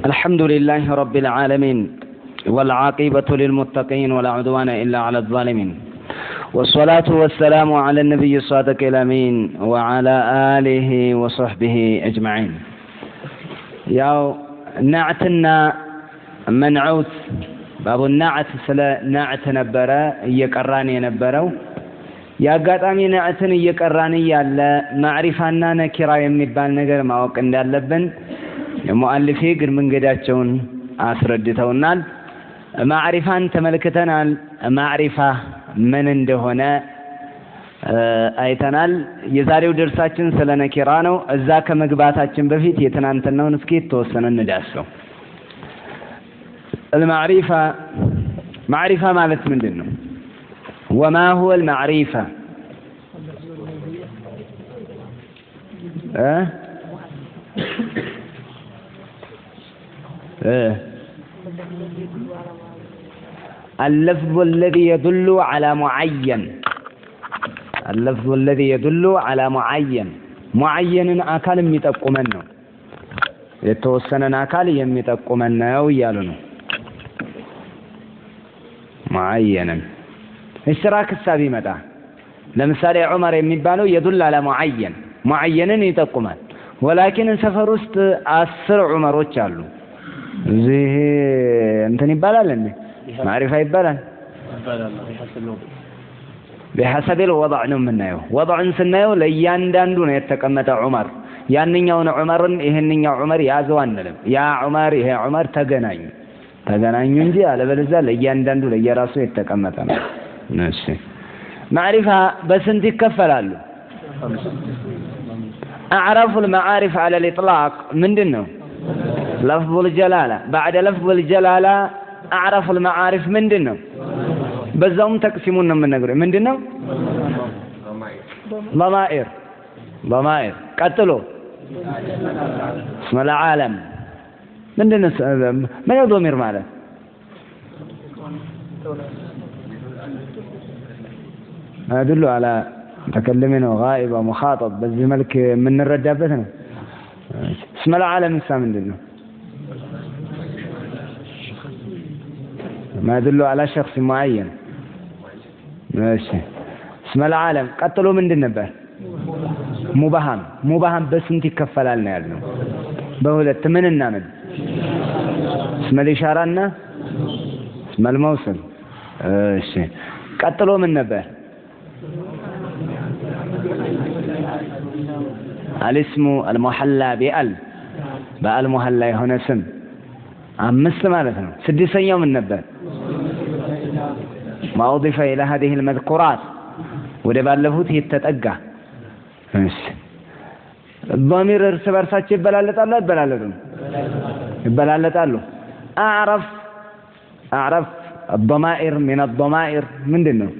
الحمد لله رب العالمين والعاقبة للمتقين ولا عدوان إلا على الظالمين والصلاة والسلام على النبي الصادق الأمين وعلى آله وصحبه أجمعين. يا نعتنا منعوت باب النعت سلا نعت نبرة يقراني نبرو يا قطامي نعتن يقراني يالا معرفانا نكرا يميبال ነገር ማወቅ እንዳለብን የሙአሊፊ ግር መንገዳቸውን አስረድተውናል። ማዕሪፋን ተመልክተናል። ማዕሪፋ ምን እንደሆነ አይተናል። የዛሬው ደርሳችን ስለ ነኪራ ነው። እዛ ከመግባታችን በፊት የትናንትናውን እስኪ ተወሰነ እንዳስሰው። المعرفة معرفة ማለት ምንድነው? وما هو المعرفة؟ اللفظ الذي يدل على معين. اللفظ الذي يدل على معين. معين አካል የሚጠቁመን ነው። የተወሰነን አካል የሚጠቁመን ነው እያሉ ነው። معين اشتراك السابي متى لمثال عمر የሚባለው يدل على معين معينን ይጠቁማል። ولكن سفر ውስጥ 10 ዑመሮች አሉ። እዚህ እንትን ይባላል እንዴ? ማዕሪፋ ይባላል? بحسب الوضع ነው የምናየው። ወضعን ስናየው ለእያንዳንዱ ነው የተቀመጠ ዑመር። ያንኛውን ዑመርን ይሄንኛው ዑመር ያዘው አንልም። ያ ዑመር ይሄ ዑመር ተገናኙ እንጂ አለበለዚያ ለእያንዳንዱ ለየራሱ የተቀመጠ ነው። እሺ ማዕሪፋ በስንት ይከፈላሉ? أعرف المعارف على الإطلاق ምንድነው? لفظ الجلالة. بعد لفظ الجلالة أعرف المعارف ምንድነው? በዛውም ተቅሲሙን ነው የምንነግረው። ምንድነው? ضمائر ቀጥሎ اسم العالم ምንድነው? ምን ضمير ማለት أدل على متكلم وغائب ومخاطب በዚህ መልክ የምንረዳበት ነው። اسم العالم ምንድነው? ما يدل على شخص معين. ماشي اسم العالم ቀጥሎ ምንድን ነበር? ሙባሃም በስንት ይከፈላል ነው ያልነው? በሁለት ምንና ምን? اسم الإشارة እና اسم الموصل. እሺ ቀጥሎ ምን ነበር? الاسم المحلى بال በአልሙሐላ የሆነ ስም 5 ማለት ነው። ስድስተኛው ምን ነበር? ما أضيف إلى هذه المذكورات ወደ ባለፉት የተጠጋ። እሺ ضمير እርስ በርሳቸው ይበላለጣሉ አይበላለጡም? ይበላለጣሉ። أعرف الضمائر من الضمائر ምንድነው?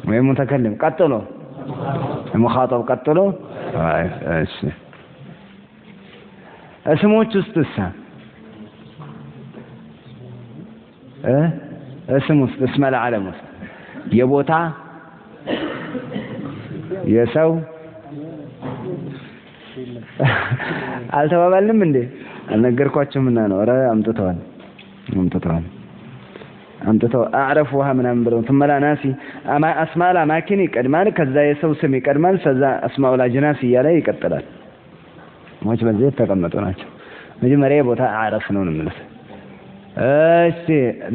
ወይ متكلم ቀጥሎ المخاطب ቀጥሎ እሺ اسموች ውስጥሳ اسم ውስጥ اسم العالم ውስጥ የቦታ የሰው አልተባባልንም እንዴ? አልነገርኳችሁም እና ነው። ኧረ አምጥተዋል አዕረፉሃ ምናምን ብለው ትመላ ናሲ አስማል አማኪን ይቀድማል። ከዛ የሰው ስም ይቀድማል። ከዛ አስማኡል አጅናስ እያለ ይቀጥላል። ሞች በዚህ ተቀመጡ ናቸው። መጀመሪያ ቦታ አዕረፍ ነው ማለት። እሺ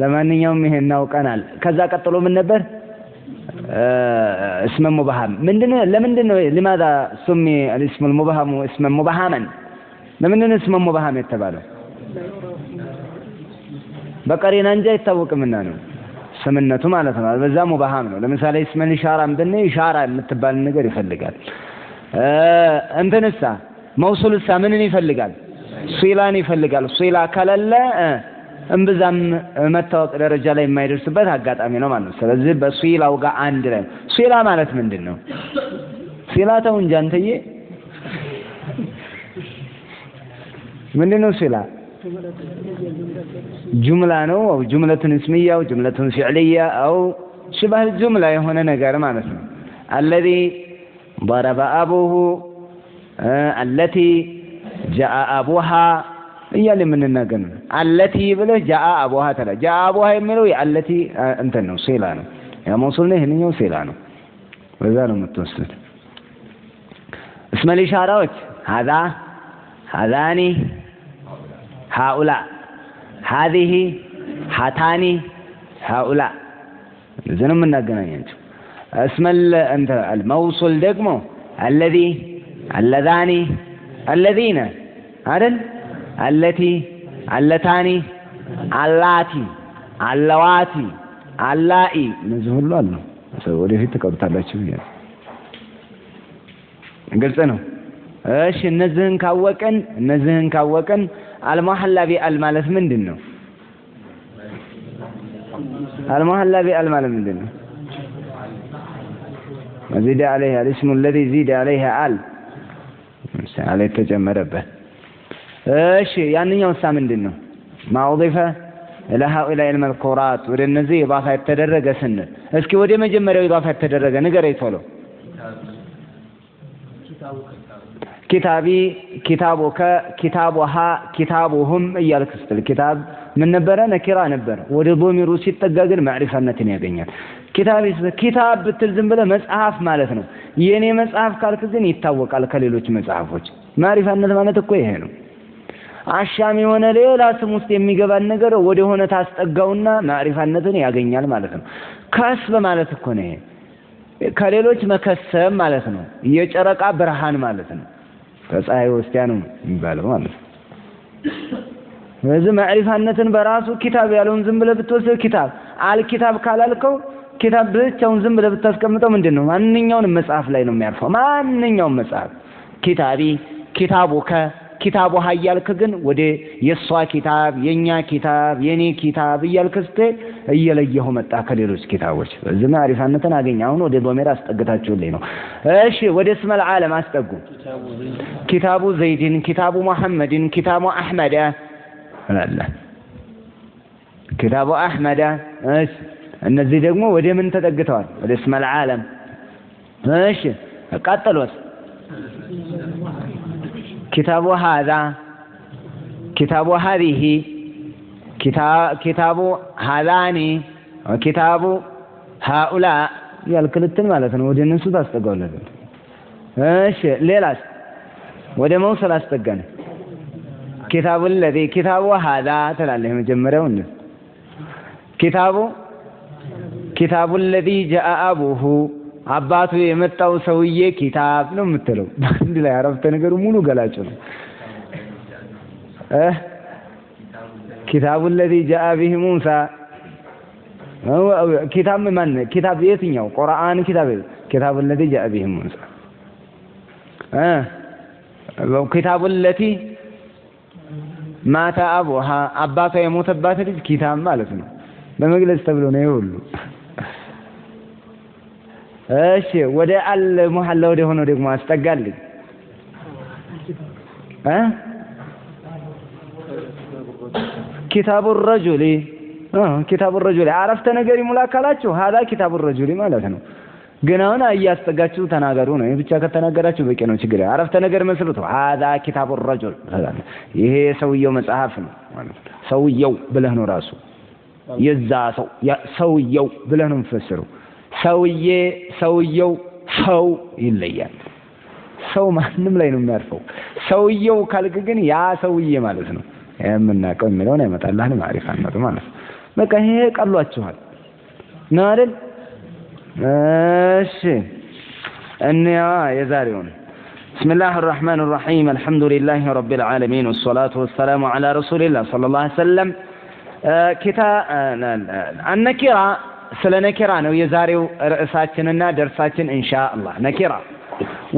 ለማንኛውም ይሄን እናውቀናል። ከዛ ቀጥሎ ምን ነበር? اسم مبهم ምንድነው? ለምንድነው لماذا سمي الاسم المبهم اسما مبهما? ለምንድነው اسم مبهم የተባለው? በቀሪና እንጂ አይታወቅምና ነው ስምነቱ ማለት ነው። በዛ ሙባሃም ነው። ለምሳሌ اسم الإشارة ብንል ኢሻራ የምትባል ነገር ይፈልጋል። እንትንሳ መውሱልሳ ምንን ይፈልጋል? ሱላን ይፈልጋል። ሱላ ከሌለ እምብዛም መታወቅ ደረጃ ላይ የማይደርስበት አጋጣሚ ነው ማለት ነው። ስለዚህ በሱላው ጋር አንድ ላይ ሱላ ማለት ምንድነው? ሱላ ተው እንጂ አንተዬ ምንድነው ሱላ? ጁምላ ነው او جملة اسمية او جملة فعلية او شبه الجملة የሆነ ነገር ማለት ነው። الذي ضرب ابوه التي جاء ابوها እያለ የምንናገር አለቲ ብለህ ጃአ አቡሃ ተላ ጃአ አቡሃ የሚለው የአለቲ እንትን ነው ሲላ ነው ያ መውሱል ነው ይሄንኛው ሲላ ነው በዛ ነው የምትወስዱት اسم الاشارات هذا هذان هؤلاء هذه هاتان هؤلاء زين የምናገናኛቸው اسم انت الموصول ደግሞ الذي اللذان الذين አይደል التي اللتان اللاتي اللواتي اللائي እነዚህ ሁሉ አሉ ወደፊት ተቀርጣላችሁ ይላል ግልጽ ነው እሺ እነዚህን ካወቀን አልሙሐላ ቢአል ማለት ምንድነው አልሙሐላ ቢአል ማለት ምንድነው زيد عليه الاسم الذي زيد عليه ال عليه ተጨመረበት እሺ ያንኛው ሳ ምንድነው ማውዲፈ الى هؤلاء المذكورات ወደ እነዚህ ኢዳፋ የተደረገ ስንል እስኪ ወደ መጀመሪያው ኢዳፋ የተደረገ ንገረኝ ቶሎ كتابي كتابك كتابها كتابهم እያልክ ስትል كتاب ምን ነበረ ነኪራ ነበር ወደ ዶሚሩ ሲጠጋ ግን ማዕሪፋነትን ያገኛል كتاب ብትል ዝም ብለህ መጽሐፍ ማለት ነው የኔ መጽሐፍ ካልክ ግን ይታወቃል ከሌሎች መጽሐፎች ማዕሪፋነት ማለት እኮ ይሄ ነው አሻሚ የሆነ ሌላ ስም ውስጥ የሚገባን ነገር ወደ ሆነ ታስጠጋውና ማዕሪፋነትን ያገኛል ማለት ነው ከስብ ማለት እኮ ነው ከሌሎች መከሰም ማለት ነው የጨረቃ ብርሃን ማለት ነው ከፀሐይ ወስቲያ ነው የሚባለው ማለት ነው ስለዚህ ማዕሪፋነትን በራሱ ኪታብ ያለውን ዝም ብለህ ብትወስድ ኪታብ አልኪታብ ካላልከው ኪታብ ብቻውን ዝም ብለህ ብታስቀምጠው ምንድነው ማንኛውንም መጽሐፍ ላይ ነው የሚያርፈው ማንኛውም መጽሐፍ ኪታቢ ኪታቡከ ኪታቡ ሀያልክ ግን ወደ የሷ ኪታብ የኛ ኪታብ የኔ ኪታብ እያልክስተ እየለየሁ መጣ ከሌሎች ኪታቦች እዚህ ማዕሪፋነትን አገኘ አሁን ወደ ዶሜራ አስጠግታችሁልኝ ነው እሺ ወደ እስመ العالم አስጠጉ ኪታቡ ዘይድን ኪታቡ መሐመድን ኪታቡ አህመድ አላለ ኪታቡ አህመድ እሺ እነዚህ ደግሞ ወደ ምን ተጠግተዋል ወደ እስመ العالم እሺ ቀጥሎስ كتاب هذا كتاب هذه كتاب هذان وكتاب هؤلاء ያልከለተን ማለት ነው ወደ እነሱ ታስጠጋውለት እሺ ሌላስ ወደ መውሰል አስጠጋን كتاب الذي كتاب هذا ተላለህ መጀመሪያው እንዴ كتاب الذي جاء ابوه አባቱ የመጣው ሰውዬ ኪታብ ነው የምትለው አንድ ላይ አረፍተ ነገሩ ሙሉ ገላጭ ነው كتاب الذي جاء به موسى هو كتاب من كتاب የትኛው ቁርአን كتاب الذي جاء به موسى كتاب التي مات ابوها አባቷ የሞተባት ልጅ ኪታብ ማለት ነው በመግለጽ ተብሎ ነው ይሁሉ እሺ ወደ አልሙሐላ ወደ ሆኖ ደግሞ አስጠጋልኝ كتاب الرجل كتاب الرجل عرفت ነገር ይሙላካላችሁ هذا كتاب الرجل ማለት ነው ግን አሁን አያስጠጋችሁ ተናገሩ ነው ብቻ ከተናገራችሁ በቂ ነው ችግር عرفت ነገር መስሉት هذا كتاب الرجل ይሄ ሰውየው መጽሐፍ ነው ማለት ነው ሰውየው ብለህ ነው ራሱ የዛ ሰውየው ብለህ ነው የምትፈስረው ሰውየው ሰው ይለያል ሰው ማንም ላይ ነው የሚያርፈው ሰውየው ካልክ ግን ያ ሰውዬ ማለት ነው የምናቀው የሚለውን ያመጣልህ ማዕሪፋነቱ ማለት ነው በቃ ይሄ ቀሏችኋል ነው አይደል እሺ እንያ የዛሬውን بسم الله الرحمن الرحيم الحمد لله رب العالمين والصلاة والسلام على رسول الله صلى الله عليه وسلم النكرة ስለ ነኪራ ነው የዛሬው ርዕሳችንና ደርሳችን ኢንሻአላህ ነኪራ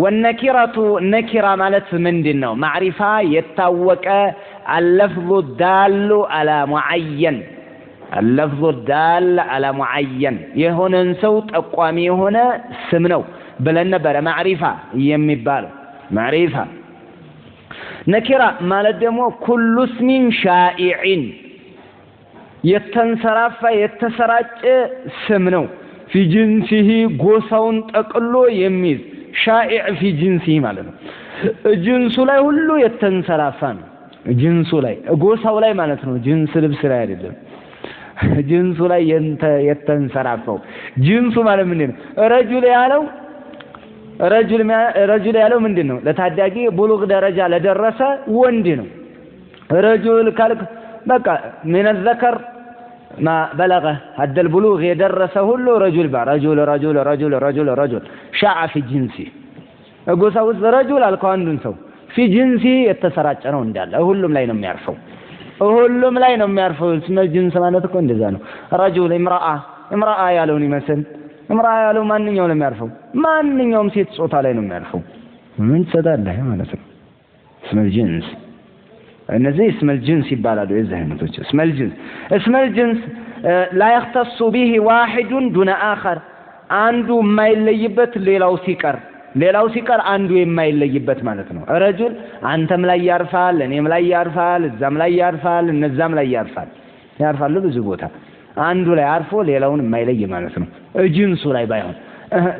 والنكرة ነኪራ ማለት ምንድነው ማዕሪፋ የታወቀ اللفظ الدال على معين اللفظ الدال على معين የሆነን ሰው ጠቋሚ የሆነ ስም ነው ብለን ነበር ማዕሪፋ የሚባል ማዕሪፋ ነኪራ ማለት ደግሞ كل اسم شائع የተንሰራፋ የተሰራጨ ስም ነው في جنسه ጎሳውን ጠቅሎ የሚይዝ شائع في جنسه ማለት ነው ጅንሱ ላይ ሁሉ የተንሰራፋ ነው ጅንሱ ላይ ጎሳው ላይ ማለት ነው ጅንስ ልብስ ላይ አይደለም ጅንሱ ላይ የተንሰራፈው ጅንሱ ማለት ምንድነው ረጁል ያለው ምንድነው ለታዳጊ ቡሉግ ደረጃ ለደረሰ ወንድ ነው ረጁል ካልክ በቃ من الذكر ما بلغ حد البلوغ يدرس ሁሉ ረጁል ረጁል ሻዓ في جنسي ጎሳው ረጁል አልከው አንዱን ሰው في جنسي የተሰራጨ ነው እንዳለ ሁሉም ላይ ነው የሚያርፈው اسم الجنس ማለት እኮ እንደዛ ነው ረጁል امرأة ያለውን ይመስል امرأة ያለው ማንኛውም ነው የሚያርፈው ማንኛውም ሴት ጾታ ላይ ነው የሚያርፈው ምን ትሰጣለህ ማለት ነው اسم الجنس እነዚህ اسم الجنس ይባላሉ የዚህ አይነቶች اسم الجنس لا يختص به واحد دون آخر አንዱ የማይለይበት ሌላው ሲቀር አንዱ የማይለይበት ማለት ነው ረጁል አንተም ላይ ያርፋል እኔም ላይ ያርፋል እዛም ላይ ያርፋል እነዛም ላይ ያርፋሉ ብዙ ቦታ አንዱ ላይ አርፎ ሌላውን የማይለይ ማለት ነው ጅንሱ ላይ ባይሆን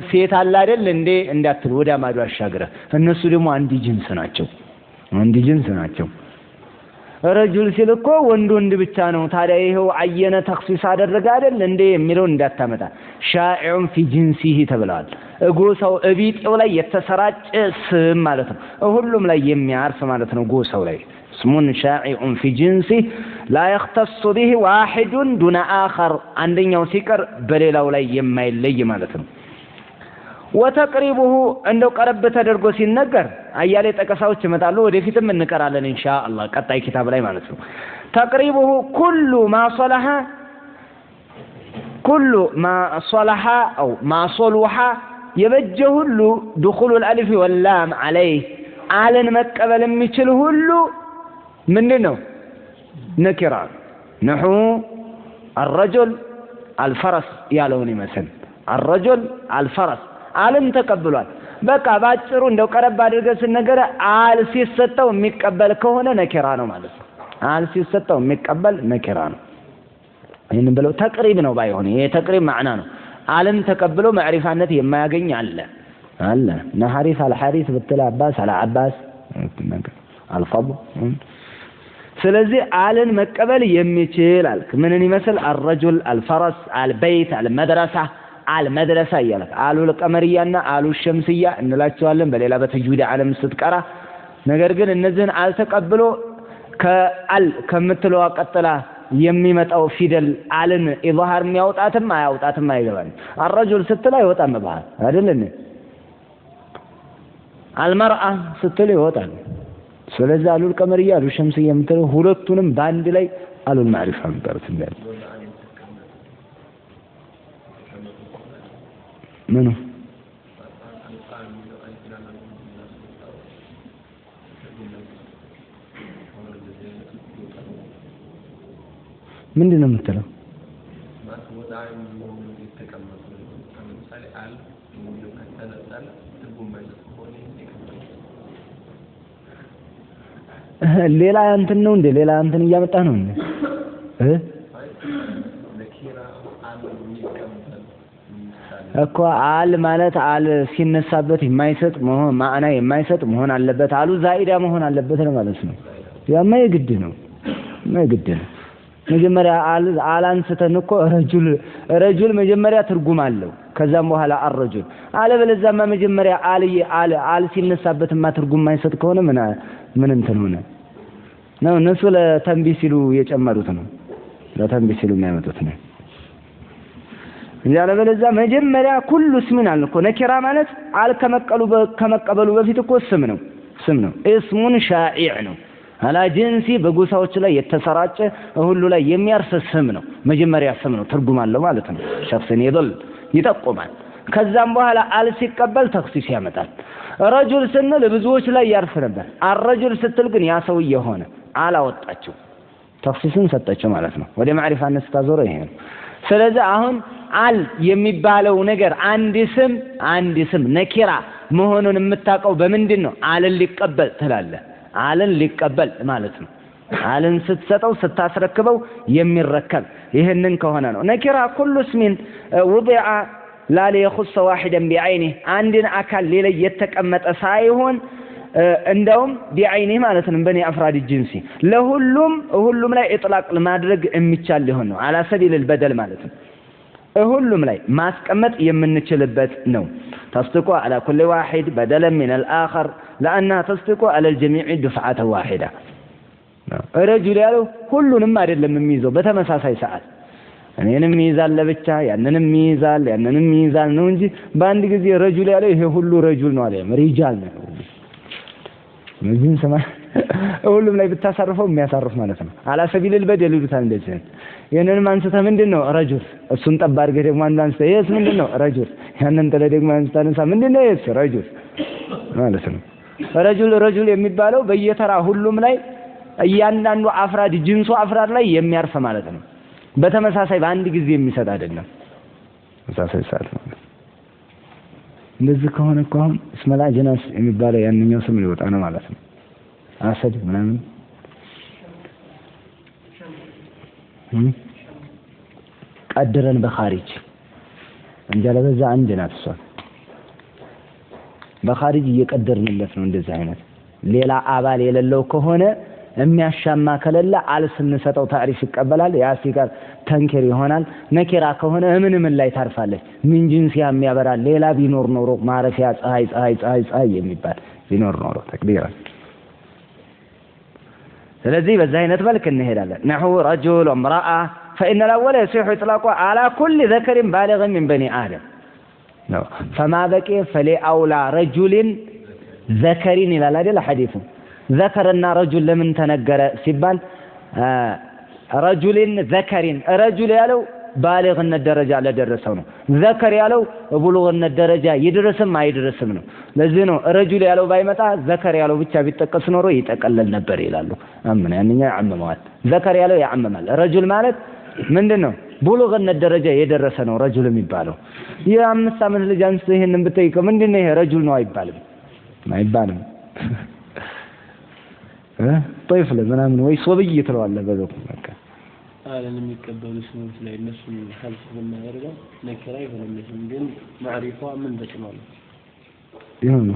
ሴት አለ አይደል እንዴ እንዳትል ወደ ማዶ አሻግረ እነሱ ደግሞ አንድ ጅንስ ናቸው ረጁል ሲል እኮ ወንድ ብቻ ነው ታዲያ ይሄው አየነ ተክሲስ አደረገ አይደል እንዴ የሚለው እንዳታመጣ ሻኢዑን ፊ ጂንሲሂ ተብለዋል ጎሳው እቢጤው ላይ የተሰራጨ ስም ማለት ነው ሁሉም ላይ የሚያርፍ ማለት ነው ጎሳው ላይ ስሙን ሻኢዑን ፊ ጂንሲሂ لا يختص به واحد دون آخر አንደኛው ሲቀር በሌላው ላይ የማይለይ ማለት ነው وتقريبه እንደው ቀረብ ተደርጎ ሲነገር አያሌ ጠቀሳዎች ይመጣሉ ወደፊትም እንቀራለን ኢንሻአላህ ቀጣይ ኪታብ ላይ ማለት ነው تقريبه كل ما صلح او ما صلح يبجه ሁሉ دخول الالف واللام عليه አለን መቀበል የሚችል ሁሉ ምንድነው ነኪራ نحو الرجل الفرس ያለውን ይመስል الرجل الفرس አለም ተቀብሏል በቃ ባጭሩ እንደው ቀረብ አድርገን ስንነገር አል ሲሰጠው የሚቀበል ከሆነ ነኪራ ነው ማለት ነው አል ሲሰጠው የሚቀበል ነኪራ ነው ይሄን ብለው ተቅሪብ ነው ባይሆን ይሄ ተቅሪብ ማዕና ነው አለም ተቀብሎ ማዕሪፋነት የማያገኝ አለ ነሐሪፍ አልሐሪስ ብትል አባስ አልዓባስ አልፈضل ስለዚህ አለን መቀበል የሚችል አልክ ምንን ይመስል الرجل الفرس البيت المدرسة አልመድረሳ ይላል አሉል ቀመሪያና አሉ ሸምስያ እንላቸዋለን በሌላ በተጅዊድ ዓለም ስትቀራ ነገር ግን እነዚህን አልተቀብሎ ከአል ከምትለው ቀጥላ የሚመጣው ፊደል አልን ኢዝሃር የሚያወጣትም አያወጣትም አይገባም الرجل ስትል አይወጣም በባህር አይደለም المرأة ስትል ይወጣል ስለዚህ አሉል ቀመሪያ አሉ ሸምስያ የምትለው ሁለቱንም ባንድ ላይ አሉል ማዕሪፋ ምንጠሩት እንደዚህ ምኑ ምንድነው የምትለው ሌላ እንትን ነው እንደ ሌላ እንትን እያመጣ ነው እንዴ እኮ አል ማለት አል ሲነሳበት የማይሰጥ መሆን ማዕና የማይሰጥ መሆን አለበት አሉ ዛኢዳ መሆን አለበት ነው ማለት ነው ያማ የግድ ነው መጀመሪያ አል አንስተን እኮ ረጁል መጀመሪያ ትርጉም አለው ከዛም በኋላ الرجل አለበለዚያማ መጀመሪያ አል ሲነሳበትማ ትርጉም የማይሰጥ ከሆነ ምን እንትን ሆነ ነው እነሱ ለተንቢህ ሲሉ የጨመሩት ነው ለተንቢህ ሲሉ የሚያመጡት ነው ያለበለዚያ መጀመሪያ ኩሉ እስምን አልኮ ነኪራ ማለት አል ከመቀበሉ በፊት እኮ ስም ነው እስሙን ሻኢዕ ነው አላ ጂንሲ በጎሳዎች ላይ የተሰራጨ ሁሉ ላይ የሚያርፍ ስም ነው መጀመሪያ ስም ነው ትርጉም አለው ማለት ነው ሸخصን ይጠቁማል ከዛም በኋላ አል ሲቀበል ተክሲስ ያመጣል ረጁል ስንል ብዙዎች ላይ ያርፍ ነበር الرجل ስትል ግን ያ ሰው የሆነ አላወጣቸው ተክሲስን ሰጠቸው ማለት ነው ወደ ማዕሪፋነት ታዞረው ይሄ ስለዚህ አሁን አል የሚባለው ነገር አንድ ስም ነኪራ መሆኑን የምታውቀው በምንድነው አልን ሊቀበል ትላለህ አልን ሊቀበል ማለት ነው አልን ስትሰጠው ስታስረክበው የሚረከብ ይሄንን ከሆነ ነው ነኪራ ኩሉ እስሚን ወዲዓ لا ليخص واحدا بعينه عندنا አካል ሌላ የተቀመጠ ሳይሆን እንደውም ቢዐይኒ ማለት ነው በኒ አፍራድ ጂንሲ ለሁሉም ላይ ኢጥላቅ ለማድረግ የሚቻል ሊሆን ነው على سبيل البدل ማለት ነው ሁሉም ላይ ማስቀመጥ የምንችልበት ነው تصدق على كل واحد بدلا من الآخر لأنها تصدق على الجميع دفعة واحدة رجل ያለው ሁሉንም አይደለም የሚይዘው በተመሳሳይ ሰዓት እኔንም ይይዛል ለብቻ ያንንም ይይዛል ነው እንጂ በአንድ ጊዜ ረጁል ያለው ይሄ ሁሉ ረጁል ነው አለ ሪጃል ነው ምን ሰማ ሁሉም ላይ ብታሳርፈው የሚያሳርፍ ማለት ነው على سبيل البدل ይሉታል እንደዚህ የነንም አንስተ ምንድነው ረጁል እሱን ጠብ አድርገህ ደግሞ አንድ አንስተ ይሄስ ምንድነው ረጁል ያንን ተለ ደግሞ አንስታንሳ ምንድነው ይሄስ ረጁል ማለት ነው ረጁል የሚባለው በየተራ ሁሉም ላይ እያንዳንዱ አፍራድ ጂንሱ አፍራድ ላይ የሚያርፍ ማለት ነው በተመሳሳይ በአንድ ጊዜ የሚሰጥ አይደለም ተመሳሳይ ሰዓት ነው እንደዚህ ከሆነ እኮ እስመላ ጀናስ የሚባለው ያንኛው ስም ሊወጣ ነው ማለት ነው አሰድ ምናምን ቀድረን በኻሪጅ እንጀለ በዛ አንድ ናት እሷ በኻሪጅ እየቀደርንለት ነው እንደዚህ አይነት ሌላ አባል የሌለው ከሆነ የሚያሻማ ከለላ አልስንሰጠው ታሪፍ ይቀበላል ያሲጋር ተንከር ይሆናል ነኪራ ከሆነ ምን ላይ ታርፋለች ምን ጂንስ የሚያበራ ሌላ ቢኖር ኖሮ ማረፊያ ፀሐይ የሚባል ቢኖር ኖሮ ተክቢራ ስለዚህ በዛ አይነት መልክ እንሄዳለን نحو رجل وامرأة فإن الأول يصح إطلاقه على كل ذكر بالغ من بني آدم فما بقي فلأولى رجل ذكرين إلى هذا الحديث ذكرنا رجل لمن تنقر سبال رجل ذكرين رجل يالو بالغ الدرجة على درسونه ذكر يالو بلغ الدرجة يدرسم ما يدرسم ነው ለዚህ ነው رجل ያለው ባይመጣ ذكر ያለው ብቻ ቢጠቀስ ኖሮ ይጠቀለል ነበር ይላሉ አምን ያንኛ ያመማል ذكر ያለው ያመማል رجل ማለት ምንድነው بلغ الدرجة የደረሰ ነው رجل የሚባለው የ5 ዓመት ልጅ አንስቶ ይሄንን ብትጠይቀው ምንድነው ይሄ رجل ነው አይባልም طيفل ምናምን ወይ ሶብይ ትለዋለህ በለው በቃ አለን የሚቀበሉ ስሞች ላይ እነሱን ሐልፍ በማያደርገው ነከራ ይሆንልኝ ግን ማዕሪፋ ምን ተጭኗል ይሁን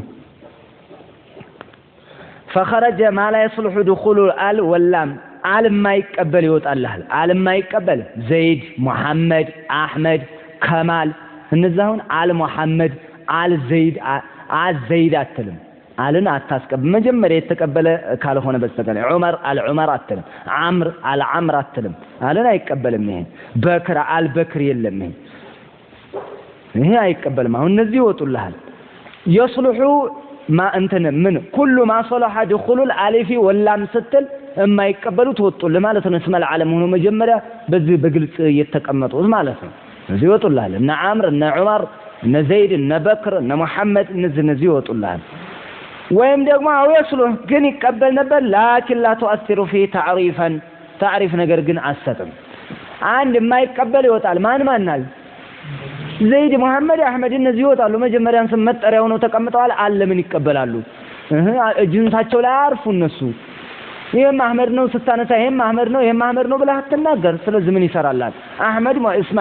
فخرج ما لا يصلح دخول ال واللام عالم ما يقبل ይወጣልሃል عالم ما يقبل زيد محمد احمد كمال እነዛውን አል መሐመድ አል ዘይድ አትልም አልን አታስቀብ መጀመሪያ የተቀበለ ካልሆነ በስተቀር ዑመር አልዑመር አትልም አምር አልዓምር አትልም አልን አይቀበልም ይሄ በክር አልበክር የለም ይሄ አይቀበልም አሁን እነዚህ ይወጡልሃል يصلح ما انت من كل ما صلح دخول الالف واللام ስትል የማይቀበሉት ወጡልህ ማለት ነው እስመ العالم ሆኖ መጀመሪያ በዚህ በግልጽ የተቀመጡት ማለት ነው እዚህ ይወጡልሃል እና አምር እና ዑመር እና ዘይድ እና በክር እና መሐመድ እነዚህ ይወጡልሃል ወይም ደግሞ አውየስሉህ ግን ይቀበል ነበር ላኪን لا تؤثر في تعريف ነገር ግን አሰጥም አንድ የማይቀበል ይወጣል ማን ዘይድ መሐመድ አህመድ እነዚህ ይወጣሉ መጀመሪያን ስም መጠሪያው ነው ተቀምጠዋል አለምን ይቀበላሉ ጅንሳቸው ላይ አርፉ እነሱ ይሄም አህመድ ነው ስታነሳ ይሄም አህመድ ነው ብለህ አትናገር ስለዚህ ምን ይሰራላል አህመድ እስማ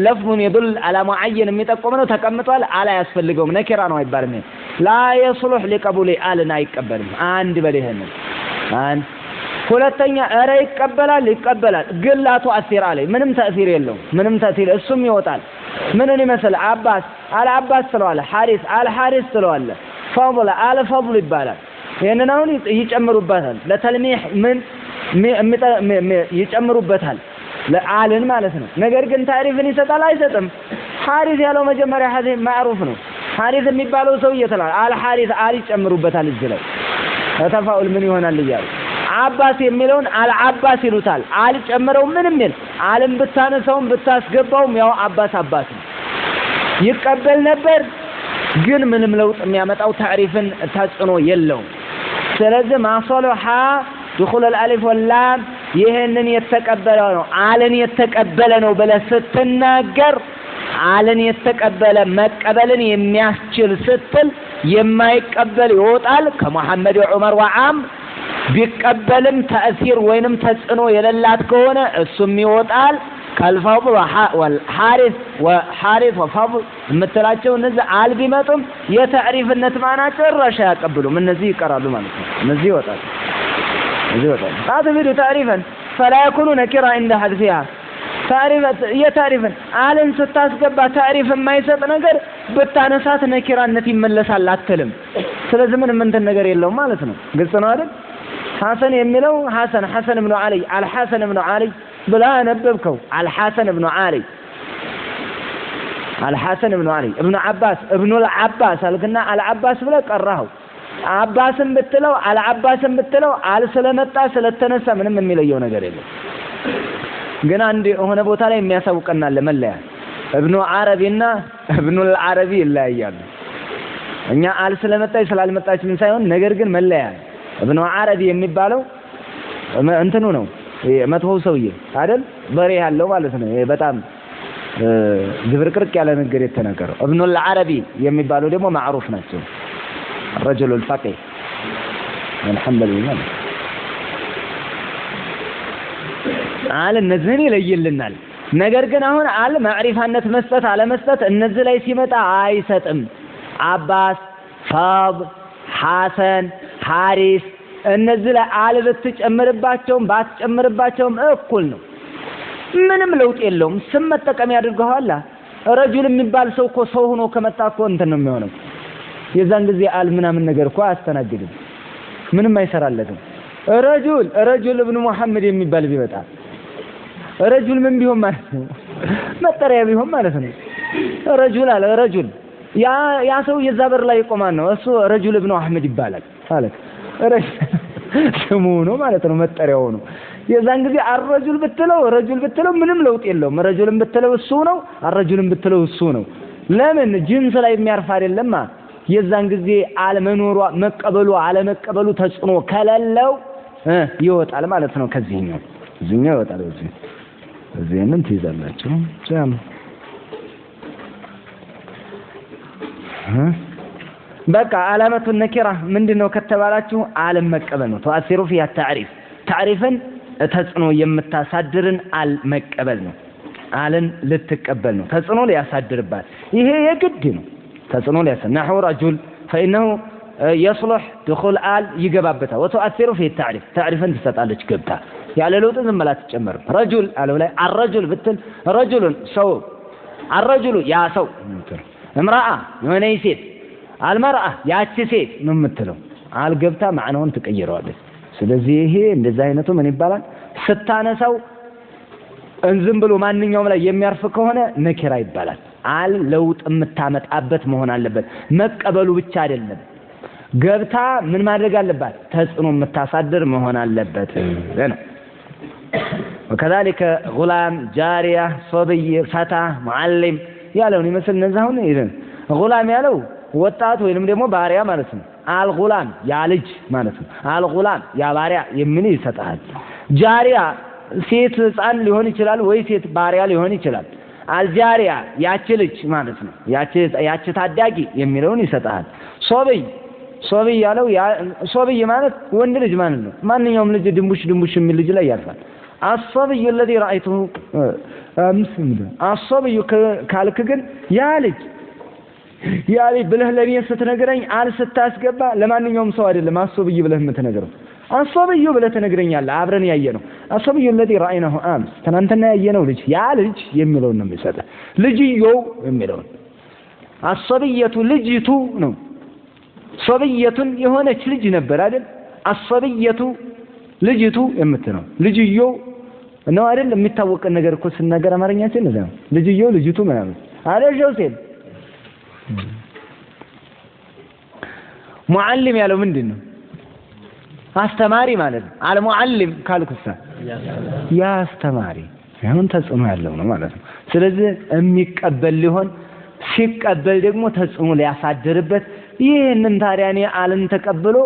ለፍዙን يدل على معين የሚጠቆም ነው ተቀምጧል አላ ያስፈልገውም ነኪራ ነው አይባልም لا يصلح لقبول آلنا ይቀበልም አንድ በለህን አንድ ሁለተኛ አረ ይቀበላል ግን لا تؤثر عليه ምንም ተእሲር የለውም ምንም ተእሲር እሱም ይወጣል ምንን ይመስል አልዓባስ ስለዋለ አልሐሪስ ስለዋለ ፈضل አልፈضል ይባላል ይሄንን አሁን ይጨምሩበታል ለተልሚህ ምን ይጨምሩበታል ለአልን ማለት ነው ነገር ግን ታሪፍን ይሰጣል አይሰጥም ሐሪስ ያለው መጀመሪያ ሐዲስ ማዕሩፍ ነው ሐሪስ የሚባለው ሰው ይተላል አልሐሪስ ይጨምሩበታል እዚህ ላይ ተፋኡል ምን ይሆናል ይያል አባስ የሚለውን አልዓባስ ይሉታል አልጨምረው ምንም ይል አለም ብታነሳውም ብታስገባውም ያው አባስ ነው ይቀበል ነበር ግን ምንም ለውጥ የሚያመጣው ታሪፍን ተጽኖ የለውም ስለዚህ ማصلح دخول الالف واللام ይሄንን የተቀበለ ነው አለን የተቀበለ ነው ብለህ ስትናገር አለን የተቀበለ መቀበልን የሚያስችል ስትል የማይቀበል ይወጣል ከመሐመድ ዑመር ወዓም ቢቀበልም ተእሲር ወይንም ተጽኖ የሌላት ከሆነ እሱም ይወጣል كالفضل والحارث وحارث وفضل مثلاቸው እነዚህ አል ቢመጡም የተዕሪፍነት ማናቸው ራሻ ያቀብሉ ምን እነዚህ ይቀራሉ ማለት ነው እነዚህ ይወጣሉ تعرف تعريفا فلا يكون نكرا عند حذفها تعريفا አልን ስታስገባ تعريف የማይሰጥ ነገር በታነሳት ነኪራነት ይመለሳል አትልም ስለዚህ ምንም እንትን ነገር የለውም ማለት ነው ግልጽ ነው አይደል ሐሰን የሚለው ሐሰን ኢብኑ አሊ አልሐሰን ኢብኑ አሊ ብላ ነበብከው አልሐሰን ኢብኑ አሊ ኢብኑ አልዓባስ አልከና አልዓባስ ብለ ቀራው አባስን ብትለው አልዓባስን ብትለው አል ስለመጣ ስለተነሳ ምንም የሚለየው ነገር የለም ግን አንድ ሆነ ቦታ ላይ የሚያሳውቀናል ለመለያ ኢብኑ አረቢና ኢብኑ አልዓረቢ ይለያያሉ እኛ አል ስለመጣች ስላልመጣች ምን ሳይሆን ነገር ግን መለያ ኢብኑ አረቢ የሚባለው እንትኑ ነው መጥፎው ሰውዬ አይደል በሬ ያለው ማለት ነው በጣም ዝብርቅርቅ ያለ ነገር የተናገረው ኢብኑ አልዓረቢ የሚባለው ደግሞ ማዕሩፍ ናቸው الرجل الفقيه الحمد لله አለ እነዚህን ይለይልናል ነገር ግን አሁን አለ ማዕሪፋነት መስጠት አለ መስጠት እነዚህ ላይ ሲመጣ አይሰጥም አባስ ፋድ ሐሰን ሐሪስ እነዚህ ላይ አለ ብትጨምርባቸውም ባትጨምርባቸውም እኩል ነው ምንም ለውጥ የለውም ስም መጠቀም ያድርገዋል ረጁል የሚባል ሰው እኮ ሰው ሆኖ ከመጣ እኮ እንትን ነው የሚሆነው የዛን ጊዜ አል ምናምን ነገር እኮ አስተናግድም ምንም አይሰራለትም ረጁል ኢብኑ መሐመድ የሚባል ቢመጣ ረጁል ምን ቢሆን ማለት ነው መጠሪያ ቢሆን ማለት ነው ረጁል ያ ሰው የዛ በር ላይ ይቆማል ነው እሱ ረጁል ኢብኑ አህመድ ይባላል ማለት ስሙ ነው ማለት ነው መጠሪያው ነው የዛን ጊዜ ረጁል ብትለው ምንም ለውጥ የለውም ረጁልን ብትለው እሱ ነው ረጁልን ብትለው እሱ ነው ለምን ጅንስ ላይ የሚያርፍ አይደለም የዛን ጊዜ አለመኖሩ መቀበሉ አለመቀበሉ ተጽኖ ከሌለው ይወጣል ማለት ነው ከዚህኛው ይወጣል እዚህንም ትይዛላችሁ ጃም በቃ علامه النكره ምንድነው ከተባላችሁ አለም መቀበል ነው ተአሲሩ فيها التعريف تعريفን ተጽኖ የምታሳድርን አል መቀበል ነው አልን ልትቀበል ነው ተጽኖ ሊያሳድርባት ይሄ የግድ ነው ተጽኖ نحو رجل فإنه يصلح دخول آل يجبابته وتؤثر في التعريف تعرفا تستطالج جبتها يعني لو تزم لا تتجمر رجل قالوا لا الرجل بتل رجل سو الرجل يا سو امرأة ونيسيت المرأة يا تسيت نمتلو على جبتها معنون تقيروا هذا ስለዚህ ይሄ እንደዛ አይነቱ ምን ይባላል ስታነሳው እንዝም ብሎ ማንኛውም ላይ የሚያርፍ ከሆነ ነኪራ ይባላል አል ለውጥ የምታመጣበት መሆን አለበት መቀበሉ ብቻ አይደለም ገብታ ምን ማድረግ አለባት ተጽኖ የምታሳድር መሆን አለበት ነው وكذلك غلام جارية صبي فتى معلم ያለውን ይመስል ነዛውን ይደን غلام ያለው ወጣት ወይንም ደግሞ ባሪያ ማለት ነው አልጉላም ያ ልጅ ማለት ነው አልጉላም ያ ባሪያ የሚል ይሰጣል ጃሪያ ሴት ህፃን ሊሆን ይችላል ወይ ሴት ባሪያ ሊሆን ይችላል አልጃሪያ ያቺ ልጅ ማለት ነው ያቺ ታዳጊ የሚለውን ይሰጣል ሶብይ ያለው ሶብይ ማለት ወንድ ልጅ ማለት ነው ማንኛውም ልጅ ድንቡሽ የሚል ልጅ ላይ ያርፋል الصبي الذي رايته الصبي ካልክ ግን ያ ልጅ ብለህ ለኔ ስትነግረኝ አል ስታስገባ ለማንኛውም ሰው አይደለም አሶብይ ብለህ የምትነግረው አሶብዩ ብለህ ትነግረኛለህ አብረን ያየነው አሶብዩ الذي رايناه امس ትናንትና ያየነው ልጅ ያ ልጅ የሚለውን ነው የሚሰጠው ልጅየው የሚለው አሶብየቱ ልጅቱ ነው ሶብየቱን የሆነች ልጅ ነበር አይደል አሶብየቱ ልጅቱ የምትለው ልጅየው ነው አይደል የሚታወቅ ነገር እኮ ስናገር አማርኛችን ነው ልጅየው ልጅቱ ምናምን አለጀው ሲል ሙዓልም ያለው ምንድነው አስተማሪ ማለት ነው አልሙዓልም ካልኩሳ ያ አስተማሪ ያሁን ተጽኖ ያለው ነው ማለት ነው ስለዚህ የሚቀበል ሊሆን ሲቀበል ደግሞ ተጽኖ ሊያሳድርበት ይሄንን ታዲያኔ አልን ተቀብሎ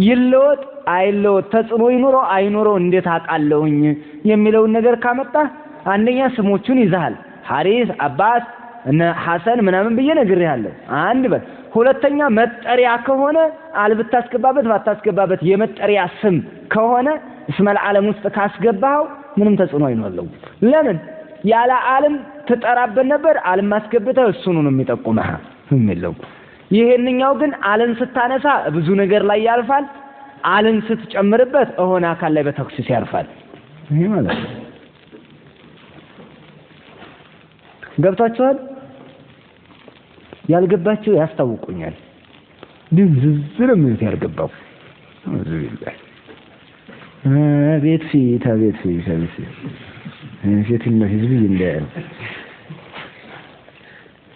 ይለወጥ አይለወጥ ተጽኖ ይኖረው አይኖረው እንዴት አቃለውኝ የሚለውን ነገር ካመጣ አንደኛ ስሞቹን ይዛል ሐሪስ አባስ እና ሐሰን ምናምን በየነገርያለሁ አንድ በል ሁለተኛ መጠሪያ ከሆነ አልብታስገባበት ባታስገባበት የመጠሪያ ስም ከሆነ እስመል ዓለም ውስጥ ካስገባው ምንም ተጽኖ አይኖርለው ለምን ያለ ዓለም ትጠራበት ነበር ዓለም ማስገብተህ እሱን ነው የሚጠቁመህ የሚለው ይሄንኛው ግን ዓለም ስታነሳ ብዙ ነገር ላይ ያልፋል ዓለም ስትጨምርበት ሆነ አካል ላይ በተክሲስ ያርፋል ይሄ ማለት ነው ገብታችኋል ያልገባችሁ ያስታውቁኛል ግን ዝርም ያርገባው አዙቢላህ ቤት ፊት ነው ህዝብ ይንደር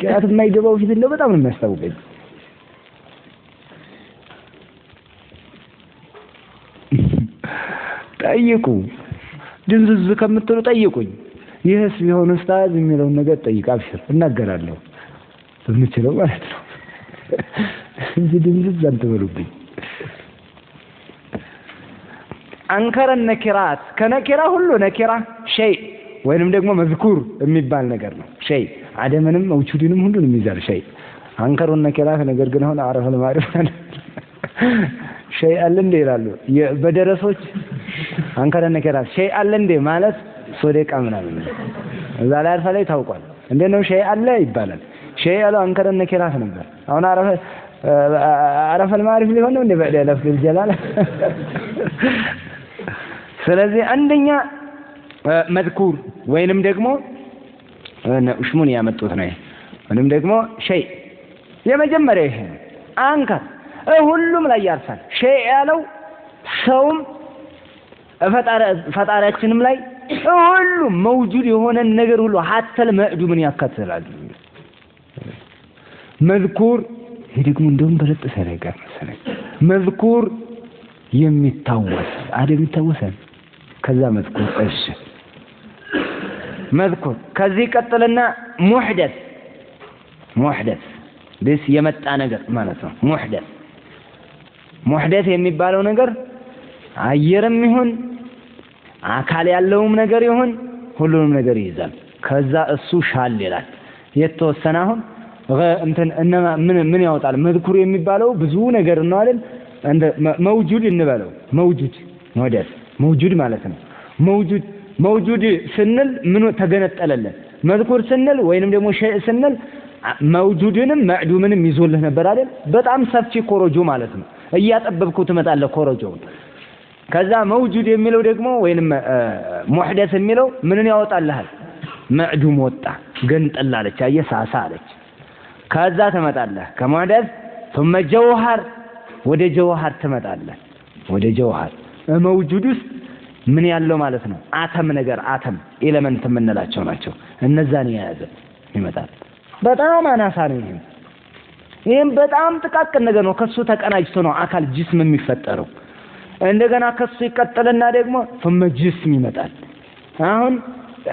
ከአት የማይገባው ፊት ነው በጣም ነው የሚያስታውቀኝ ጠይቁ ድንዝዝ ከምትሉ ጠይቁኝ ይህስ ቢሆን ኡስታዝ የሚለውን ነገር ጠይቅ አብሽር እናገራለሁ በምችለው ማለት ነው እንጂ ድንዝዝ አትበሉብኝ አንከረ ነኪራት ከነኪራ ሁሉ ነኪራ ሸይ ወይንም ደግሞ መዝኩር የሚባል ነገር ነው ሸይ አደምንም መውጁድንም ሁሉንም ይዛል ሸይ አንከሩ ነኪራት ነገር ግን አሁን አረፈ ለማሪፍ ሸይ አለ እንደ ይላሉ በደረሶች አንከረ ነኪራት ሸይ አለ እንደ ማለት ሶደቃ ምናምን እዛ ላይ አልፋ ላይ ታውቋል እንደነው ሸይ አለ ይባላል ሸይ ያለው አንከረ ነኪራት ነበር አሁን አረፈ ለማሪፍ ሊሆን ነው እንደ በለፍ ጀላል ስለዚህ አንደኛ መዝኩር ወይንም ደግሞ እሽሙን ያመጡት ነው ወይንም ደግሞ ሸይ የመጀመሪያ ይሄ አንከር ሁሉም ላይ ያርፋል ሸይ ያለው ሰውም ፈጣሪያችንም ላይ ሁሉም መውጁድ የሆነ ነገር ሁሉ ሐተል መዕዱ ምን ያካትላል መዝኩር ይሄ ደግሞ እንደውም በለጥ ሰረጋር መሰለኝ መዝኩር የሚታወስ አደም ይታወሳል ከዛ መዝኩር እሺ መዝኩር ከዚህ ቀጥልና ሙህደስ this የመጣ ነገር ማለት ነው ሙህደስ የሚባለው ነገር አየርም ይሁን አካል ያለውም ነገር ይሁን ሁሉንም ነገር ይይዛል ከዛ እሱ ሻል ይላል የተወሰነ አሁን እንትና ምን ያወጣል መዝኩር የሚባለው ብዙ ነገር ነው አይደል እንደ መውጁድ እንበለው መውጁድ ማለት ነው መውጁድ ስንል ምን ተገነጠለልን መዝኩር ስንል ወይንም ደግሞ ሸይ ስንል መውጁድንም መዕዱምንም ይዞልህ ነበር አይደል በጣም ሰፊ ኮሮጆ ማለት ነው እያጠበብኩ ትመጣለህ ኮሮጆውን ከዛ መውጁድ የሚለው ደግሞ ወይንም ሙህደስ የሚለው ምንን ያወጣልሃል መዕዱም ወጣ ገንጠላለች አየሳሳ አለች ከዛ ትመጣለህ ከሙህደስ ثم جوهر ወደ ጀውሃር ትመጣለህ ወደ ጀውሃር መውጁድ ውስጥ ምን ያለው ማለት ነው አተም ኤሌመንት የምንላቸው ናቸው እነዛን የያዘ ይመጣል በጣም አናሳ ነው ይሄም በጣም ጥቃቅን ነገር ነው ከሱ ተቀናጅቶ ነው አካል ጅስም የሚፈጠረው እንደገና ከሱ ይቀጥልና ደግሞ ثم ጅስም ይመጣል አሁን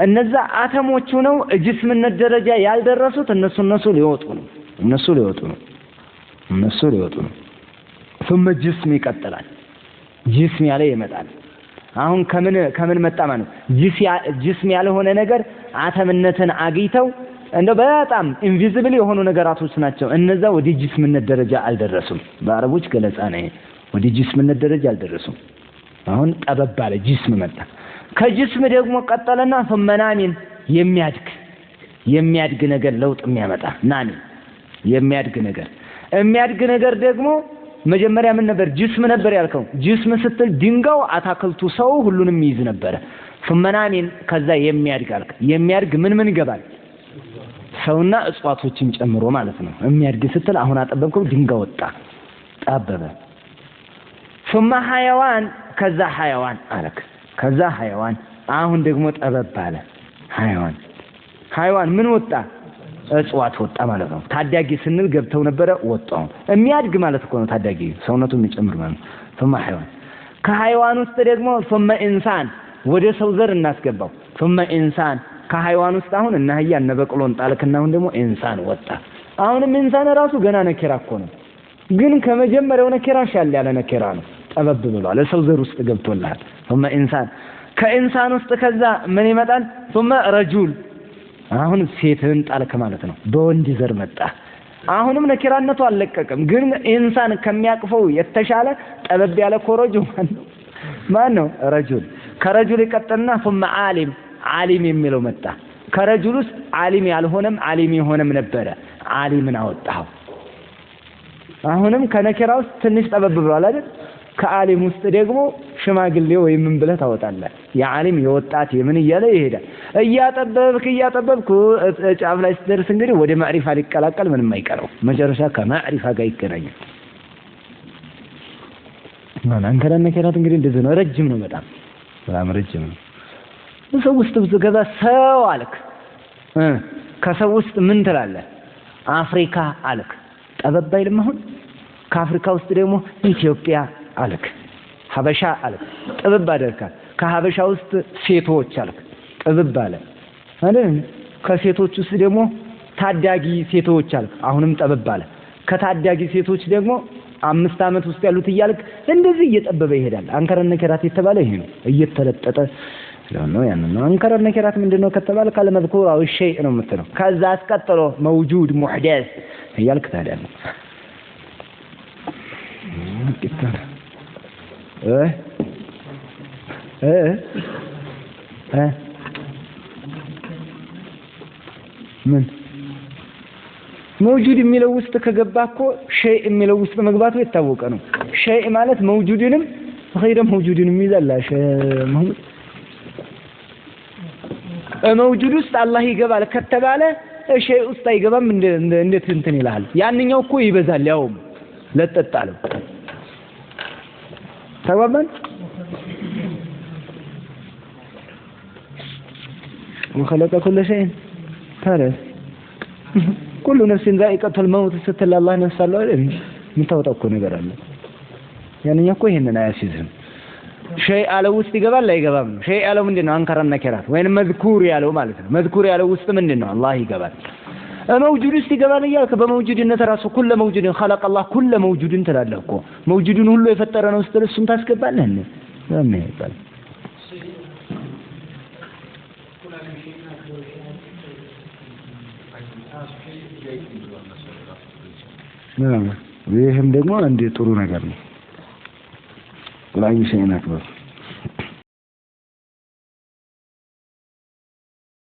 እነዛ አተሞቹ ነው ጅስምነት ደረጃ ያልደረሱት እነሱ ሊወጡ ነው ثم ጅስም ይቀጥላል ጅስም ያለ ይመጣል አሁን ከምን መጣ ማለት ጅስም ያልሆነ ነገር አተምነትን አግኝተው እንደ በጣም ኢንቪዚብል የሆኑ ነገራቶች ናቸው እነዛ ወደ ጅስምነት ደረጃ አልደረሱም በአረቦች ገለጻ ነው ወደ ጅስምነት ደረጃ አልደረሱም አሁን ጠበብ አለ ጅስም መጣ ከጅስም ደግሞ ቀጠለና ثم ናሚን የሚያድግ ነገር ለውጥ የሚያመጣ ናሚ የሚያድግ ነገር ደግሞ መጀመሪያ ምን ነበር ጅስም ነበር ያልከው ጅስም ስትል ድንጋው አታክልቱ ሰው ሁሉንም ይይዝ ነበር ثم ናሚን ከዛ የሚያድግ ምን ይገባል ሰውና እጽዋቶችን ጨምሮ ማለት ነው የሚያድግ ስትል አሁን አጠበብከው ድንጋው ወጣ ጠበበ ثم حيوان ከዛ حيوان አሁን ደግሞ ጠበብ አለ حيوان ምን ወጣ እጽዋት ወጣ ማለት ነው ታዳጊ ስንል ገብተው ነበር ወጣው የሚያድግ ማለት እኮ ነው ታዳጊ ሰውነቱን የሚጨምር ማለት ثم حيوان ከحيوان ውስጥ ደግሞ ثم ኢንሳን ወደ ሰው ዘር እናስገባው ثم ኢንሳን ከحيوان ውስጥ አሁን እና ህያ እና በቅሎን ጣልክና አሁን ደግሞ ኢንሳን ወጣ አሁንም ኢንሳን ራሱ ገና ነኪራ እኮ ነው ግን ከመጀመሪያው ነኪራ ሻል ያለ ነኪራ ነው ጠበብ ብሏል ሰው ዘር ውስጥ ገብቶልሃል ثم ኢንሳን ከኢንሳን ውስጥ ከዛ ምን ይመጣል ثم ረጁል አሁን ሴትን ጣልክ ማለት ነው በወንድ ዘር መጣ አሁንም ነኪራነቱ አልለቀቀም ግን ኢንሳን ከሚያቅፈው የተሻለ ጠበብ ያለ ኮሮጆ ማን ነው ረጁል ከረጁል ይቀጥልና ثم ዓሊም የሚለው መጣ ከረጁል ውስጥ ዓሊም ያልሆነም ዓሊም የሆነም ነበረ ዓሊምን አወጣው አሁንም ከነኪራ ውስጥ ትንሽ ጠበብ ብሏል አይደል ከዓሊም ውስጥ ደግሞ ሽማግሌ ወይ ምን ብለህ ታወጣለህ የዓሊም የወጣት የምን እያለ ይሄዳል እያጠበብክ ጫፍ ላይ ስትደርስ እንግዲህ ወደ ማዕሪፋ ሊቀላቀል ምንም አይቀረው መጨረሻ ከማዕሪፋ ጋር ይገናኛል አንከራ ነኪራት እንግዲህ እንደዚህ ነው ረጅም ነው በጣም ረጅም ነው ሰው ውስጥ ብትገባ ሰው አልክ ከሰው ውስጥ ምን ትላለህ አፍሪካ አልክ ጠበብ አይልም አሁን ከአፍሪካ ውስጥ ደግሞ ኢትዮጵያ አልክ ሀበሻ አልክ ጥብብ አደረካል ከሀበሻ ውስጥ ሴቶች አልክ ጥብብ አለ አይደል ከሴቶች ውስጥ ደግሞ ታዳጊ ሴቶች አልክ አሁንም ጠበብ አለ ከታዳጊ ሴቶች ደግሞ 5 አመት ውስጥ ያሉት ይያልክ እንደዚህ እየጠበበ ይሄዳል አንከረ ነኪራት የተባለ ይሄ ነው እየተለጠጠ ነው ያንን ነው አንከረ ነኪራት ምንድነው ከተባለ ካለ መዝኩር አው ሸይ ነው የምትለው ከዛ አስቀጥሎ መውጁድ ሙህደስ ይያልክ ታዲያ ምን موجود የሚለው ውስጥ ከገባኮ ሸይ የሚለው ውስጥ መግባቱ የታወቀ ነው ሸይ ማለት موجودንም غير موجودንም ይዘላ محمود موجود ውስጥ አላህ ይገባል ከተባለ ሸይ ውስጥ አይገባም እንዴት እንትን ይላል ያንኛው እኮ ይበዛል ያው ለጠጣለው ተባባን وخلق كل شيء ታዲያ كل نفس ذائقة الموت ስትል አላህ ነፍስ አለው አይደል ምታወጣው እኮ ነገር አለ ያንኛው እኮ ይሄንን አያሲዝም ሸይ አለው ውስጥ ይገባል አይገባም ሸይ አለው ምንድነው አንከራ ነኪራት ወይንም መዝኩር ያለው ማለት ነው መዝኩር ያለው ውስጥ ምንድነው አላህ ይገባል موجود ውስጥ ይገባል ይያልክ በመውጁድነት ራሱ كل موجود خلق الله كل موجود ትላለህ እኮ موجودን ሁሉ የፈጠረ ነው ስትል እሱን ታስገባለህ እንዴ ምን ይባል ይሄም ደግሞ አንድ ጥሩ ነገር ነው ላይ ሸይናት ነው